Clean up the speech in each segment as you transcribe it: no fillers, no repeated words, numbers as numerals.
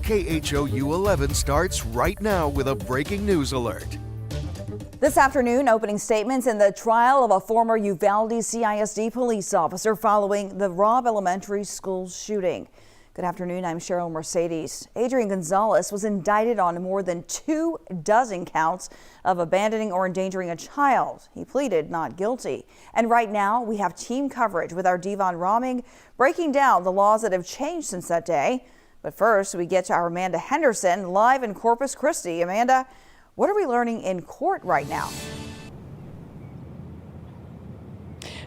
KHOU 11 starts right now with a breaking news alert. This afternoon, opening statements in the trial of a former Uvalde CISD police officer following the Robb Elementary School shooting. Good afternoon, I'm Cheryl Mercedes. Adrian Gonzalez was indicted on more than 24 counts of abandoning or endangering a child. He pleaded not guilty. And right now, we have team coverage with our Devon Romming breaking down the laws that have changed since that day. But first, we get to our Amanda Henderson live in Corpus Christi. Amanda, what are we learning in court right now?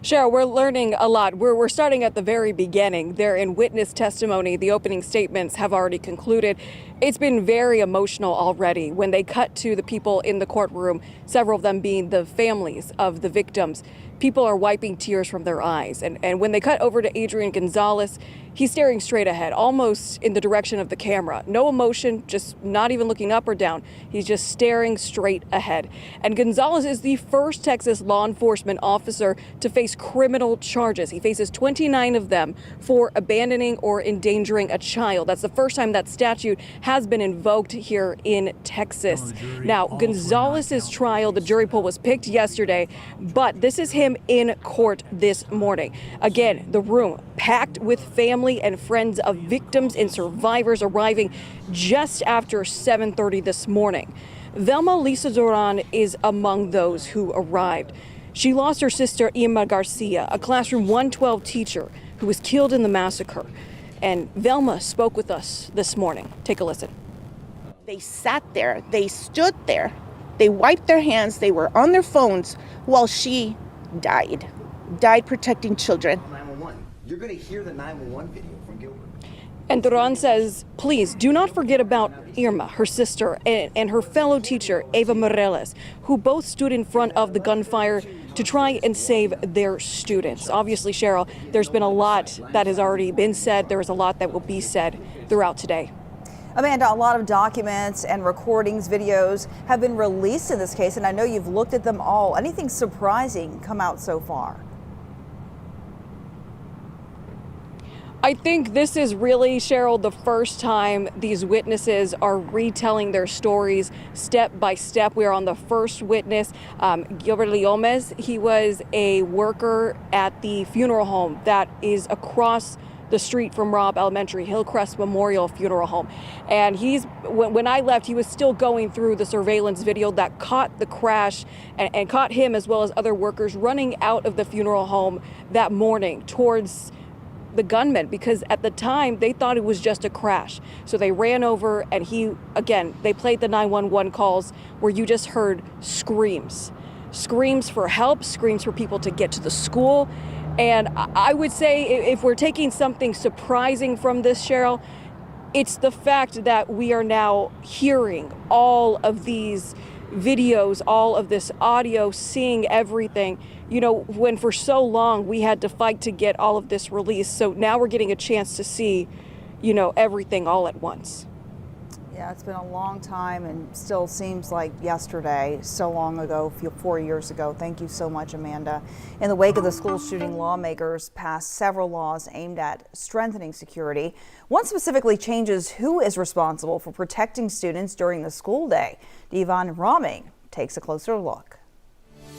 Cheryl, we're learning a lot. We're starting at the very beginning. They're in witness testimony. The opening statements have already concluded. It's been very emotional already when they cut to the people in the courtroom, several of them being the families of the victims. People are wiping tears from their eyes. And when they cut over to Adrian Gonzalez, he's staring straight ahead, almost in the direction of the camera. No emotion, just not even looking up or down. He's just staring straight ahead. And Gonzalez is the first Texas law enforcement officer to face criminal charges. He faces 29 of them for abandoning or endangering a child. That's the first time that statute has been invoked here in Texas. Now, Gonzalez's trial, the jury pool was picked yesterday, but this is him in court this morning. Again, the room packed with family and friends of victims and survivors arriving just after 7:30 this morning. Velma Lisa Duran is among those who arrived. She lost her sister Irma Garcia, a classroom 112 teacher who was killed in the massacre. And Velma spoke with us this morning. Take a listen. They sat there, they stood there, they wiped their hands, they were on their phones while she died protecting children. 911. You're going to hear the 911 video from Gilbert. And Duran says, please do not forget about Irma, her sister, and her fellow teacher, Eva Morales, who both stood in front of the gunfire to try and save their students. Obviously, Cheryl, there's been a lot that has already been said. There is a lot that will be said throughout today. Amanda, a lot of documents and recordings, videos have been released in this case, and I know you've looked at them all. Anything surprising come out so far? I think this is really, Cheryl, the first time these witnesses are retelling their stories step by step. We are on the first witness, Gilbert Leomez. He was a worker at the funeral home that is across the street from Robb Elementary, Hillcrest Memorial Funeral Home. And when I left, he was still going through the surveillance video that caught the crash and caught him as well as other workers running out of the funeral home that morning towards the gunman, because at the time they thought it was just a crash. So they ran over and they played the 911 calls where you just heard screams for help, screams for people to get to the school. And I would say if we're taking something surprising from this, Cheryl, it's the fact that we are now hearing all of these videos, all of this audio, seeing everything, when for so long we had to fight to get all of this released. So now we're getting a chance to see, everything all at once. Yeah, it's been a long time and still seems like yesterday, so long ago, 4 years ago. Thank you so much, Amanda. In the wake of the school shooting, lawmakers passed several laws aimed at strengthening security. One specifically changes who is responsible for protecting students during the school day. Devon Romming takes a closer look.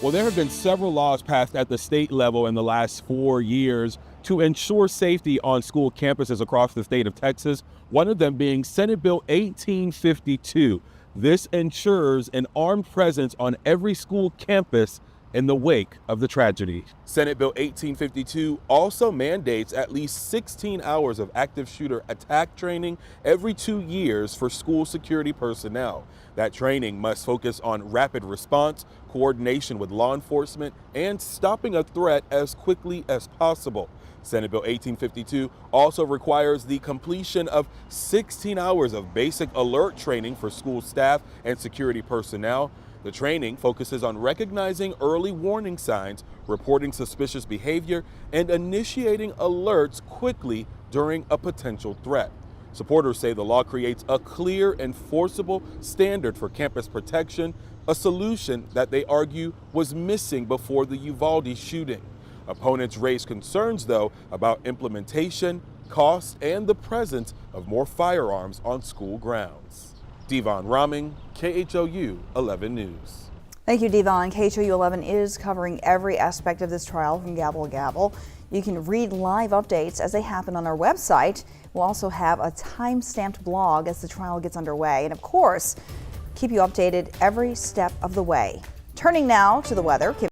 Well, there have been several laws passed at the state level in the last 4 years to ensure safety on school campuses across the state of Texas, one of them being Senate Bill 1852. This ensures an armed presence on every school campus in the wake of the tragedy. Senate Bill 1852 also mandates at least 16 hours of active shooter attack training every 2 years for school security personnel. That training must focus on rapid response, coordination with law enforcement, and stopping a threat as quickly as possible. Senate Bill 1852 also requires the completion of 16 hours of basic alert training for school staff and security personnel. The training focuses on recognizing early warning signs, reporting suspicious behavior, and initiating alerts quickly during a potential threat. Supporters say the law creates a clear, enforceable standard for campus protection, a solution that they argue was missing before the Uvalde shooting. Opponents raise concerns, though, about implementation cost, and the presence of more firearms on school grounds. Devon Raming, KHOU 11 News. Thank you, Devon. KHOU 11 is covering every aspect of this trial from gavel to gavel. You can read live updates as they happen on our website. We'll also have a time-stamped blog as the trial gets underway. And of course, keep you updated every step of the way. Turning now to the weather.